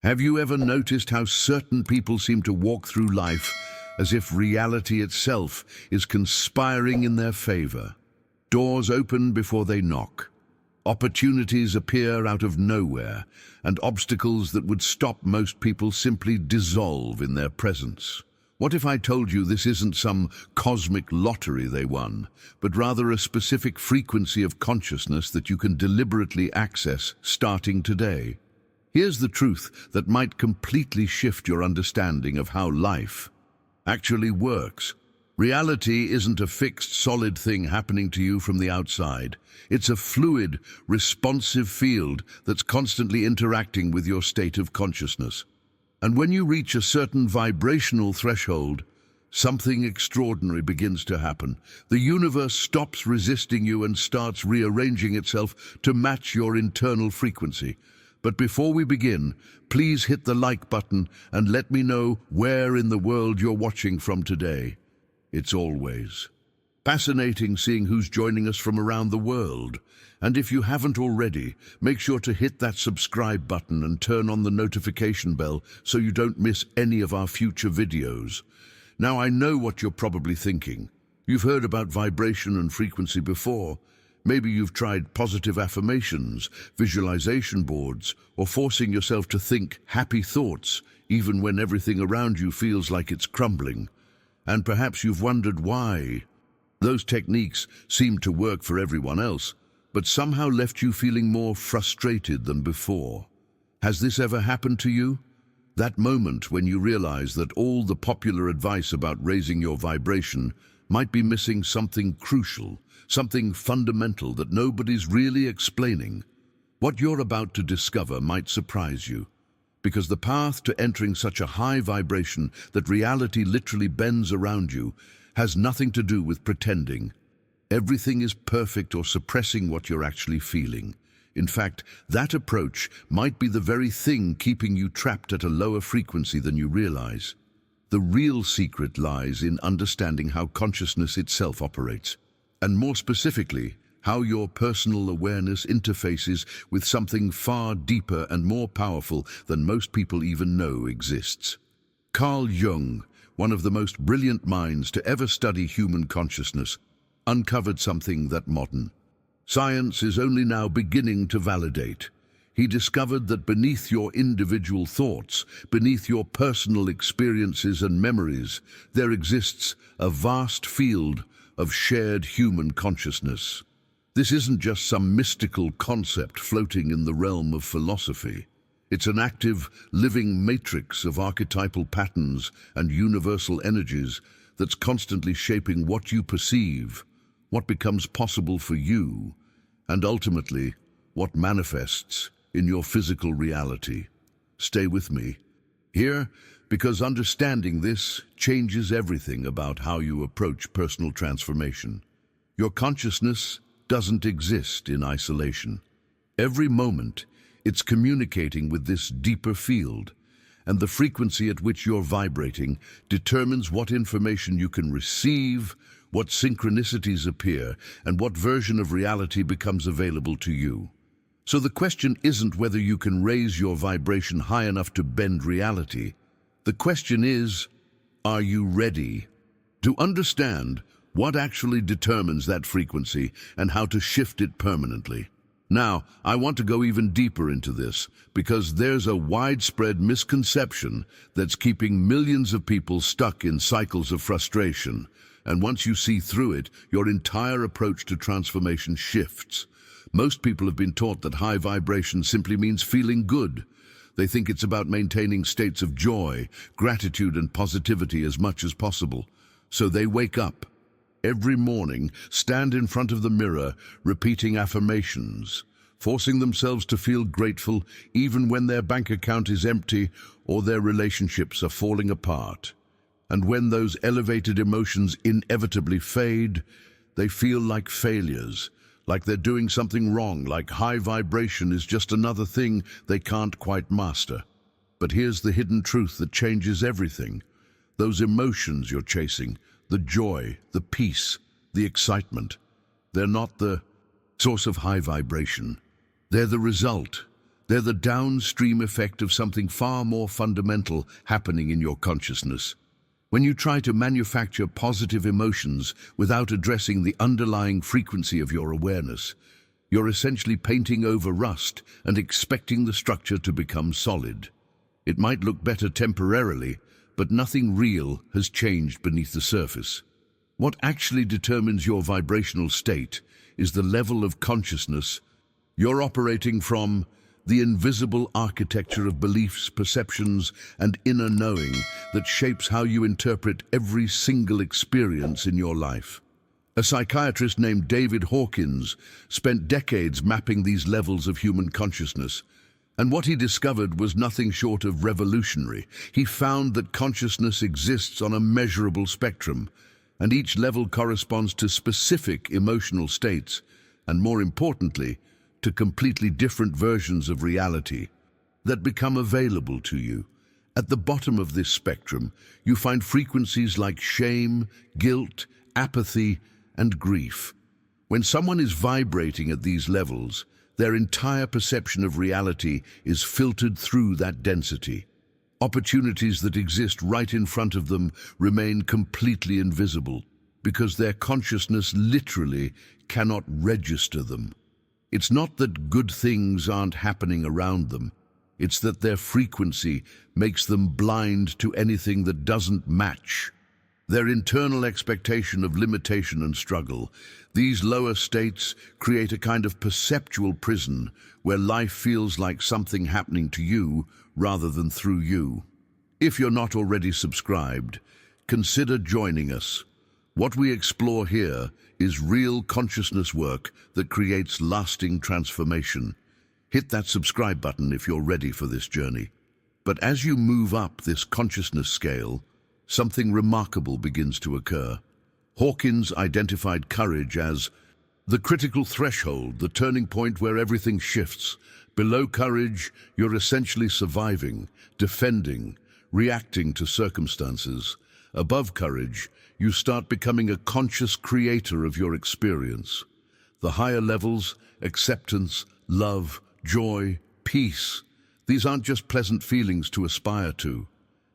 Have you ever noticed how certain people seem to walk through life as if reality itself is conspiring in their favor? Doors open before they knock. Opportunities appear out of nowhere, and obstacles that would stop most people simply dissolve in their presence. What if I told you this isn't some cosmic lottery they won, but rather a specific frequency of consciousness that you can deliberately access starting today? Here's the truth that might completely shift your understanding of how life actually works. Reality isn't a fixed, solid thing happening to you from the outside. It's a fluid, responsive field that's constantly interacting with your state of consciousness. And when you reach a certain vibrational threshold, something extraordinary begins to happen. The universe stops resisting you and starts rearranging itself to match your internal frequency. But before we begin, please hit the like button and let me know where in the world you're watching from today. It's always fascinating seeing who's joining us from around the world. And if you haven't already, make sure to hit that subscribe button and turn on the notification bell so you don't miss any of our future videos. Now, I know what you're probably thinking. You've heard about vibration and frequency before. Maybe you've tried positive affirmations, visualization boards, or forcing yourself to think happy thoughts, even when everything around you feels like it's crumbling. And perhaps you've wondered why. Those techniques seemed to work for everyone else, but somehow left you feeling more frustrated than before. Has this ever happened to you? That moment when you realize that all the popular advice about raising your vibration might be missing something crucial, something fundamental that nobody's really explaining. What you're about to discover might surprise you, because the path to entering such a high vibration that reality literally bends around you has nothing to do with pretending. Everything is perfect or suppressing what you're actually feeling. In fact, that approach might be the very thing keeping you trapped at a lower frequency than you realize. The real secret lies in understanding how consciousness itself operates, and more specifically, how your personal awareness interfaces with something far deeper and more powerful than most people even know exists. Carl Jung, one of the most brilliant minds to ever study human consciousness, uncovered something that modern science is only now beginning to validate. He discovered that beneath your individual thoughts, beneath your personal experiences and memories, there exists a vast field of shared human consciousness. This isn't just some mystical concept floating in the realm of philosophy. It's an active, living matrix of archetypal patterns and universal energies that's constantly shaping what you perceive, what becomes possible for you, and ultimately, what manifests in your physical reality. Stay with me here, because understanding this changes everything about how you approach personal transformation. Your consciousness doesn't exist in isolation. Every moment, it's communicating with this deeper field, and the frequency at which you're vibrating determines what information you can receive, what synchronicities appear, and what version of reality becomes available to you. So the question isn't whether you can raise your vibration high enough to bend reality. The question is, are you ready to understand what actually determines that frequency and how to shift it permanently? Now, I want to go even deeper into this, because there's a widespread misconception that's keeping millions of people stuck in cycles of frustration. And once you see through it, your entire approach to transformation shifts. Most people have been taught that high vibration simply means feeling good. They think it's about maintaining states of joy, gratitude, and positivity as much as possible. So they wake up every morning, stand in front of the mirror, repeating affirmations, forcing themselves to feel grateful even when their bank account is empty or their relationships are falling apart. And when those elevated emotions inevitably fade, they feel like failures, like they're doing something wrong, like high vibration is just another thing they can't quite master. But here's the hidden truth that changes everything. Those emotions you're chasing, the joy, the peace, the excitement, they're not the source of high vibration. They're the result. They're the downstream effect of something far more fundamental happening in your consciousness. When you try to manufacture positive emotions without addressing the underlying frequency of your awareness, you're essentially painting over rust and expecting the structure to become solid. It might look better temporarily, but nothing real has changed beneath the surface. What actually determines your vibrational state is the level of consciousness you're operating from, the invisible architecture of beliefs, perceptions, and inner knowing that shapes how you interpret every single experience in your life. A psychiatrist named David Hawkins spent decades mapping these levels of human consciousness, and what he discovered was nothing short of revolutionary. He found that consciousness exists on a measurable spectrum, and each level corresponds to specific emotional states, and more importantly, to completely different versions of reality that become available to you. At the bottom of this spectrum, you find frequencies like shame, guilt, apathy, and grief. When someone is vibrating at these levels, their entire perception of reality is filtered through that density. Opportunities that exist right in front of them remain completely invisible because their consciousness literally cannot register them. It's not that good things aren't happening around them. It's that their frequency makes them blind to anything that doesn't match their internal expectation of limitation and struggle. These lower states create a kind of perceptual prison where life feels like something happening to you rather than through you. If you're not already subscribed, consider joining us. What we explore here is real consciousness work that creates lasting transformation. Hit that subscribe button if you're ready for this journey. But as you move up this consciousness scale, something remarkable begins to occur. Hawkins identified courage as the critical threshold, the turning point where everything shifts. Below courage, you're essentially surviving, defending, reacting to circumstances. Above courage, you start becoming a conscious creator of your experience. The higher levels, acceptance, love, joy, peace, these aren't just pleasant feelings to aspire to.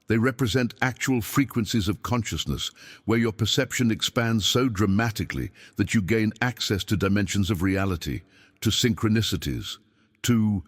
They represent actual frequencies of consciousness where your perception expands so dramatically that you gain access to dimensions of reality, to synchronicities, to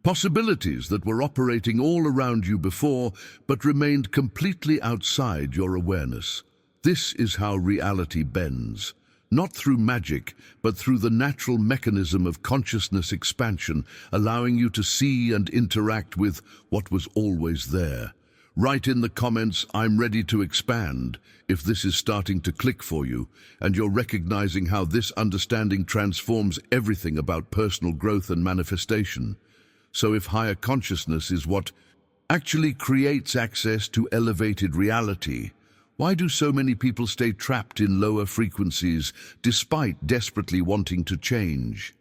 possibilities that were operating all around you before but remained completely outside your awareness. This is how reality bends, not through magic, but through the natural mechanism of consciousness expansion, allowing you to see and interact with what was always there. Write in the comments, "I'm ready to expand," if this is starting to click for you, and you're recognizing how this understanding transforms everything about personal growth and manifestation. So if higher consciousness is what actually creates access to elevated reality, why do so many people stay trapped in lower frequencies despite desperately wanting to change?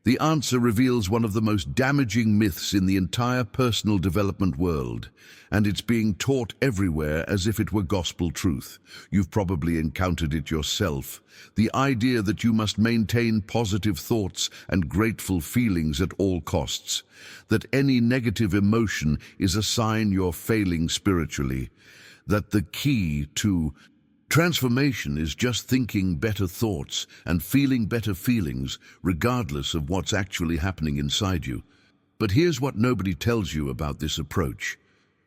The answer reveals one of the most damaging myths in the entire personal development world, and it's being taught everywhere as if it were gospel truth. You've probably encountered it yourself. The idea that you must maintain positive thoughts and grateful feelings at all costs, that any negative emotion is a sign you're failing spiritually, that the key to transformation is just thinking better thoughts and feeling better feelings, regardless of what's actually happening inside you. But here's what nobody tells you about this approach.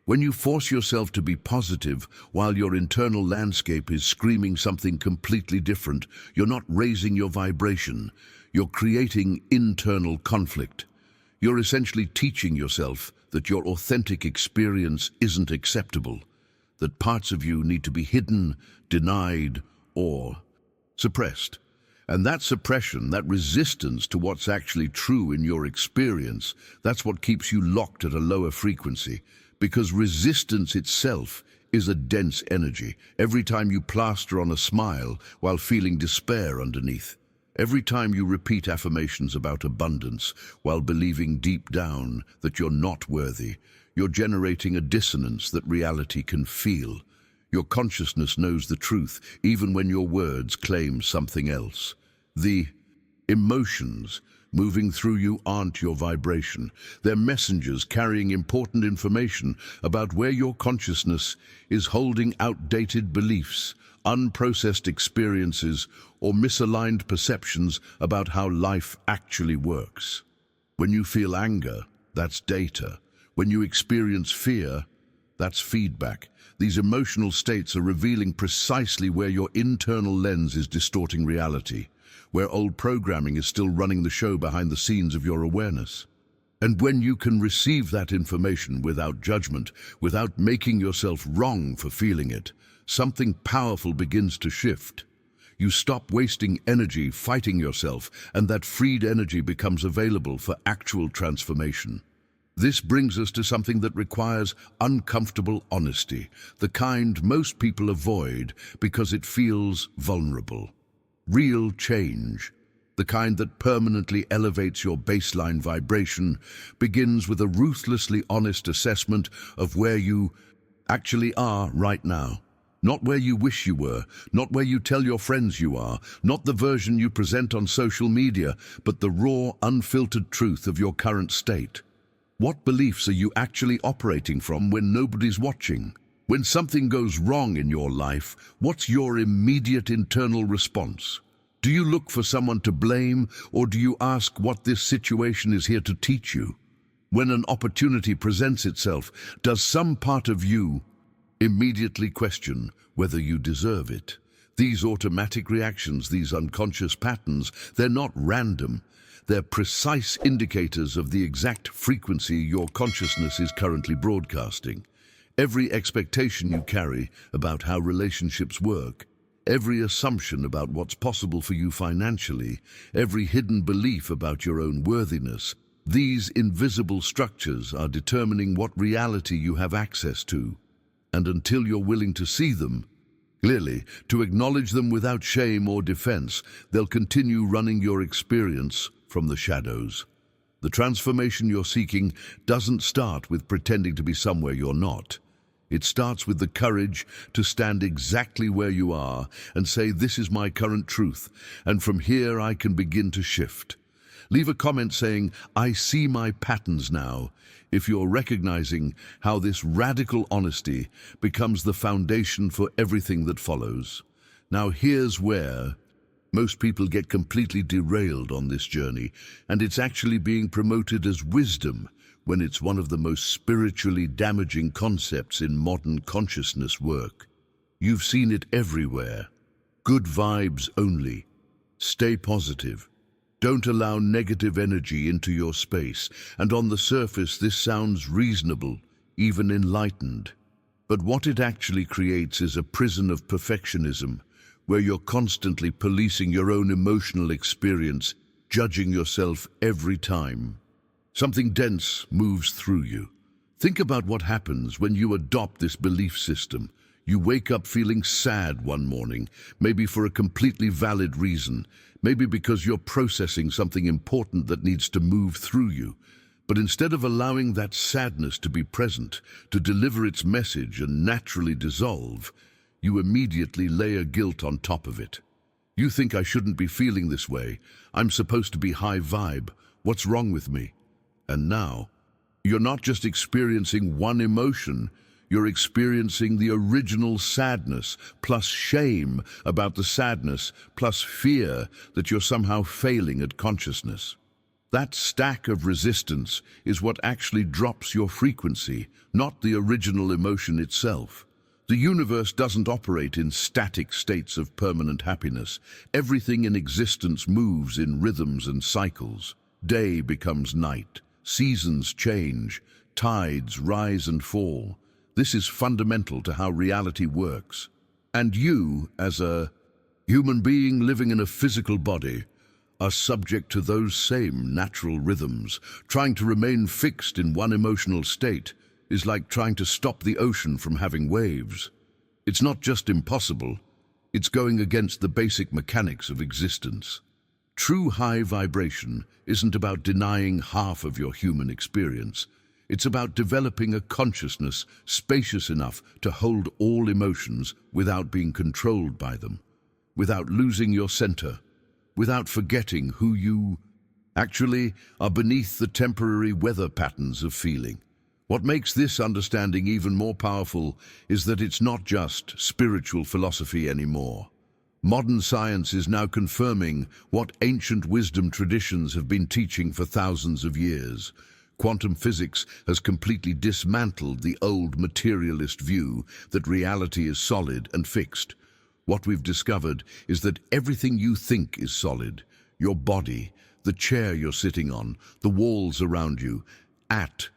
When you force yourself to be positive while your internal landscape is screaming something completely different, you're not raising your vibration. You're creating internal conflict. You're essentially teaching yourself that your authentic experience isn't acceptable, that parts of you need to be hidden, denied, or suppressed. And that suppression, that resistance to what's actually true in your experience, that's what keeps you locked at a lower frequency. Because resistance itself is a dense energy. Every time you plaster on a smile while feeling despair underneath, every time you repeat affirmations about abundance while believing deep down that you're not worthy, you're generating a dissonance that reality can feel. Your consciousness knows the truth, even when your words claim something else. The emotions moving through you aren't your vibration. They're messengers carrying important information about where your consciousness is holding outdated beliefs, unprocessed experiences, or misaligned perceptions about how life actually works. When you feel anger, that's data. When you experience fear, that's feedback. These emotional states are revealing precisely where your internal lens is distorting reality, where old programming is still running the show behind the scenes of your awareness. And when you can receive that information without judgment, without making yourself wrong for feeling it, something powerful begins to shift. You stop wasting energy fighting yourself, and that freed energy becomes available for actual transformation. This brings us to something that requires uncomfortable honesty, the kind most people avoid because it feels vulnerable. Real change, the kind that permanently elevates your baseline vibration, begins with a ruthlessly honest assessment of where you actually are right now. Not where you wish you were, not where you tell your friends you are, not the version you present on social media, but the raw, unfiltered truth of your current state. What beliefs are you actually operating from when nobody's watching? When something goes wrong in your life, what's your immediate internal response? Do you look for someone to blame, or do you ask what this situation is here to teach you? When an opportunity presents itself, does some part of you immediately question whether you deserve it? These automatic reactions, these unconscious patterns, they're not random. They're precise indicators of the exact frequency your consciousness is currently broadcasting. Every expectation you carry about how relationships work, every assumption about what's possible for you financially, every hidden belief about your own worthiness, these invisible structures are determining what reality you have access to. And until you're willing to see them clearly, to acknowledge them without shame or defense, they'll continue running your experience from the shadows. The transformation you're seeking doesn't start with pretending to be somewhere you're not. It starts with the courage to stand exactly where you are and say, "This is my current truth, and from here I can begin to shift." Leave a comment saying, "I see my patterns now," if you're recognizing how this radical honesty becomes the foundation for everything that follows. Now here's where most people get completely derailed on this journey, and it's actually being promoted as wisdom when it's one of the most spiritually damaging concepts in modern consciousness work. You've seen it everywhere. Good vibes only. Stay positive. Don't allow negative energy into your space, and on the surface this sounds reasonable, even enlightened. But what it actually creates is a prison of perfectionism, where you're constantly policing your own emotional experience, judging yourself every time something dense moves through you. Think about what happens when you adopt this belief system. You wake up feeling sad one morning, maybe for a completely valid reason, maybe because you're processing something important that needs to move through you. But instead of allowing that sadness to be present, to deliver its message and naturally dissolve, you immediately layer guilt on top of it. You think, "I shouldn't be feeling this way. I'm supposed to be high vibe. What's wrong with me?" And now, you're not just experiencing one emotion, you're experiencing the original sadness, plus shame about the sadness, plus fear that you're somehow failing at consciousness. That stack of resistance is what actually drops your frequency, not the original emotion itself. The universe doesn't operate in static states of permanent happiness. Everything in existence moves in rhythms and cycles. Day becomes night. Seasons change. Tides rise and fall. This is fundamental to how reality works. And you, as a human being living in a physical body, are subject to those same natural rhythms. Trying to remain fixed in one emotional state is like trying to stop the ocean from having waves. It's not just impossible, it's going against the basic mechanics of existence. True high vibration isn't about denying half of your human experience. It's about developing a consciousness spacious enough to hold all emotions without being controlled by them, without losing your center, without forgetting who you actually are beneath the temporary weather patterns of feeling. What makes this understanding even more powerful is that it's not just spiritual philosophy anymore. Modern science is now confirming what ancient wisdom traditions have been teaching for thousands of years. Quantum physics has completely dismantled the old materialist view that reality is solid and fixed. What we've discovered is that everything you think is solid. Your body, the chair you're sitting on, the walls around you. At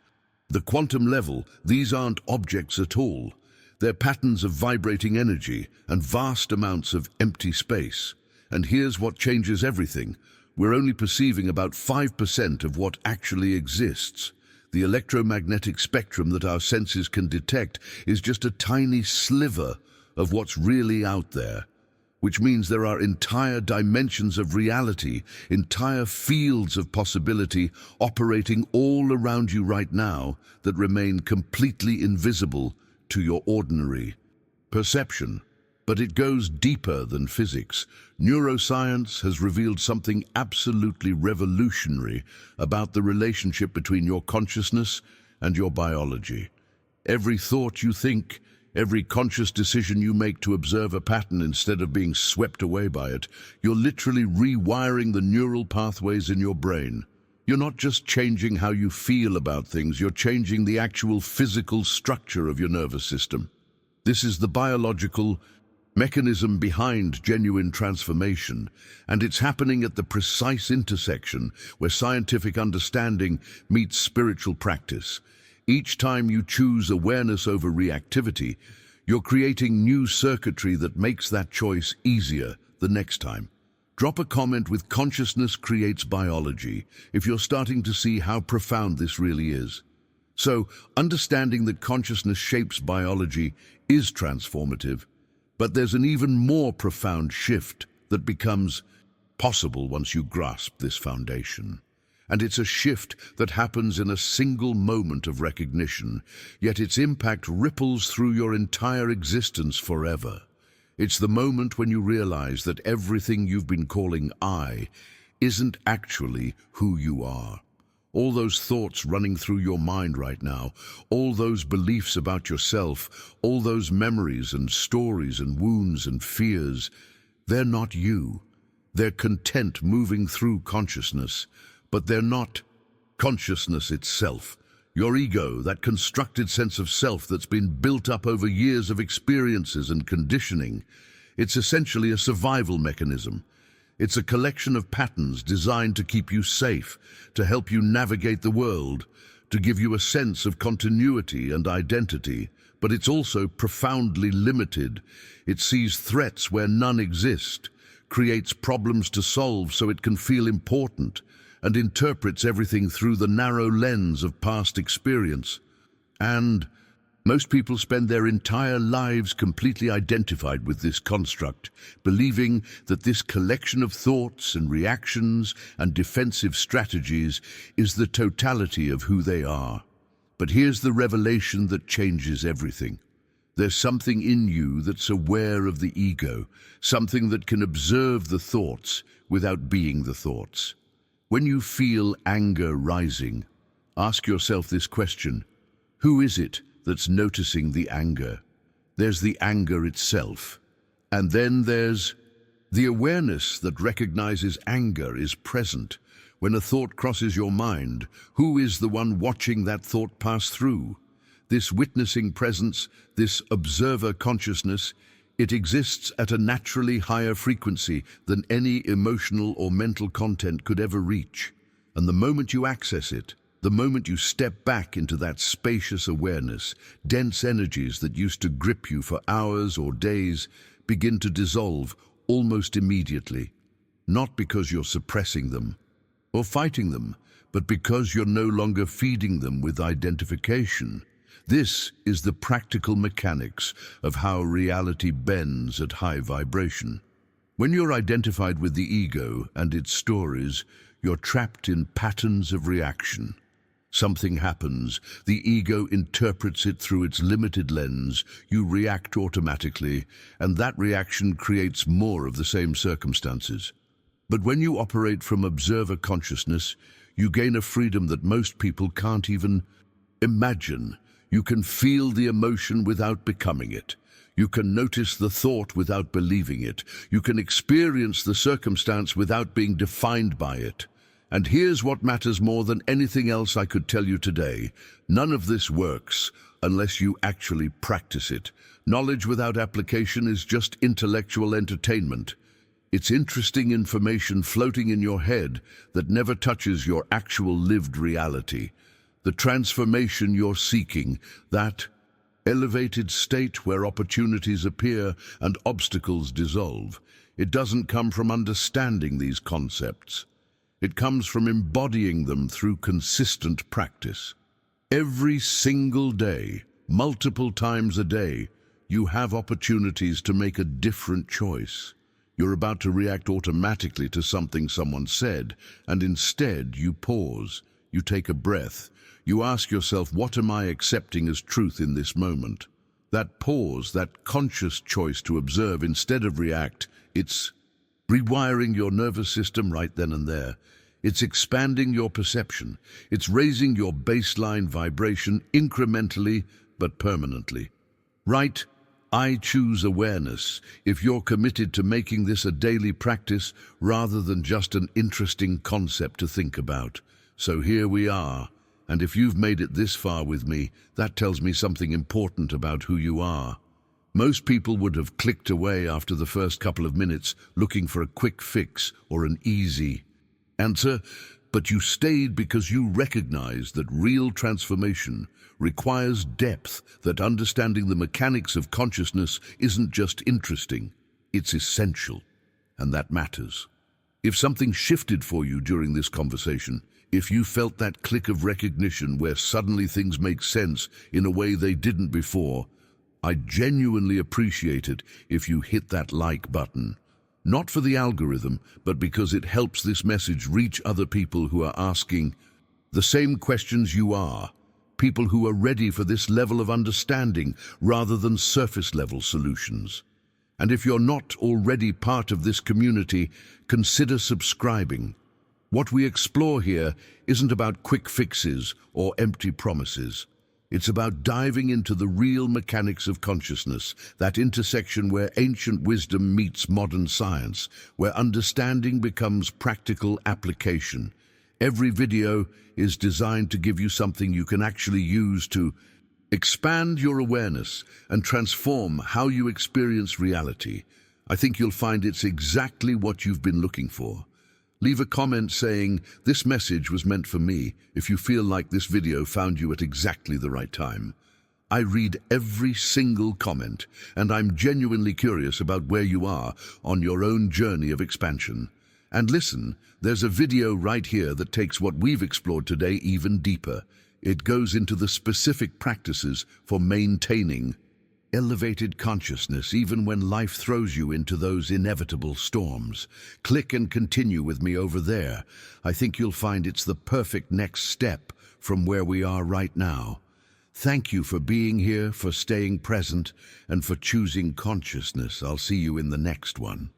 the quantum level, these aren't objects at all. They're patterns of vibrating energy and vast amounts of empty space. And here's what changes everything. We're only perceiving about 5% of what actually exists. The electromagnetic spectrum that our senses can detect is just a tiny sliver of what's really out there, which means there are entire dimensions of reality, entire fields of possibility operating all around you right now that remain completely invisible to your ordinary perception. But it goes deeper than physics. Neuroscience has revealed something absolutely revolutionary about the relationship between your consciousness and your biology. Every thought you think, every conscious decision you make to observe a pattern instead of being swept away by it, you're literally rewiring the neural pathways in your brain. You're not just changing how you feel about things, you're changing the actual physical structure of your nervous system. This is the biological mechanism behind genuine transformation, and it's happening at the precise intersection where scientific understanding meets spiritual practice. Each time you choose awareness over reactivity, you're creating new circuitry that makes that choice easier the next time. Drop a comment with "Consciousness creates biology" if you're starting to see how profound this really is. So, understanding that consciousness shapes biology is transformative, but there's an even more profound shift that becomes possible once you grasp this foundation. And it's a shift that happens in a single moment of recognition, yet its impact ripples through your entire existence forever. It's the moment when you realize that everything you've been calling I isn't actually who you are. All those thoughts running through your mind right now, all those beliefs about yourself, all those memories and stories and wounds and fears, they're not you. They're content moving through consciousness, but they're not consciousness itself. Your ego, that constructed sense of self that's been built up over years of experiences and conditioning, it's essentially a survival mechanism. It's a collection of patterns designed to keep you safe, to help you navigate the world, to give you a sense of continuity and identity, but it's also profoundly limited. It sees threats where none exist, creates problems to solve so it can feel important, and interprets everything through the narrow lens of past experience. And most people spend their entire lives completely identified with this construct, believing that this collection of thoughts and reactions and defensive strategies is the totality of who they are. But here's the revelation that changes everything. There's something in you that's aware of the ego, something that can observe the thoughts without being the thoughts. When you feel anger rising, ask yourself this question: who is it that's noticing the anger? There's the anger itself. And then there's the awareness that recognizes anger is present. When a thought crosses your mind, who is the one watching that thought pass through? This witnessing presence, this observer consciousness, it exists at a naturally higher frequency than any emotional or mental content could ever reach. And the moment you access it, the moment you step back into that spacious awareness, dense energies that used to grip you for hours or days begin to dissolve almost immediately. Not because you're suppressing them or fighting them, but because you're no longer feeding them with identification. This is the practical mechanics of how reality bends at high vibration. When you're identified with the ego and its stories, you're trapped in patterns of reaction. Something happens, the ego interprets it through its limited lens, you react automatically, and that reaction creates more of the same circumstances. But when you operate from observer consciousness, you gain a freedom that most people can't even imagine. You can feel the emotion without becoming it. You can notice the thought without believing it. You can experience the circumstance without being defined by it. And here's what matters more than anything else I could tell you today. None of this works unless you actually practice it. Knowledge without application is just intellectual entertainment. It's interesting information floating in your head that never touches your actual lived reality. The transformation you're seeking, that elevated state where opportunities appear and obstacles dissolve, it doesn't come from understanding these concepts. It comes from embodying them through consistent practice. Every single day, multiple times a day, you have opportunities to make a different choice. You're about to react automatically to something someone said, and instead you pause, you take a breath, you ask yourself, what am I accepting as truth in this moment? That pause, that conscious choice to observe instead of react, it's rewiring your nervous system right then and there. It's expanding your perception. It's raising your baseline vibration incrementally but permanently. Right? I choose awareness. If you're committed to making this a daily practice rather than just an interesting concept to think about. So here we are. And if you've made it this far with me, that tells me something important about who you are. Most people would have clicked away after the first couple of minutes looking for a quick fix or an easy answer, but you stayed because you recognized that real transformation requires depth, that understanding the mechanics of consciousness isn't just interesting, it's essential, and that matters. If something shifted for you during this conversation, if you felt that click of recognition where suddenly things make sense in a way they didn't before, I genuinely appreciate it if you hit that like button. Not for the algorithm, but because it helps this message reach other people who are asking the same questions you are. People who are ready for this level of understanding rather than surface-level solutions. And if you're not already part of this community, consider subscribing. What we explore here isn't about quick fixes or empty promises. It's about diving into the real mechanics of consciousness, that intersection where ancient wisdom meets modern science, where understanding becomes practical application. Every video is designed to give you something you can actually use to expand your awareness and transform how you experience reality. I think you'll find it's exactly what you've been looking for. Leave a comment saying, "This message was meant for me," if you feel like this video found you at exactly the right time. I read every single comment, and I'm genuinely curious about where you are on your own journey of expansion. And listen, there's a video right here that takes what we've explored today even deeper. It goes into the specific practices for maintaining elevated consciousness even when life throws you into those inevitable storms. Click and continue with me over there. I think you'll find it's the perfect next step from where we are right now. Thank you for being here, for staying present, and for choosing consciousness. I'll see you in the next one.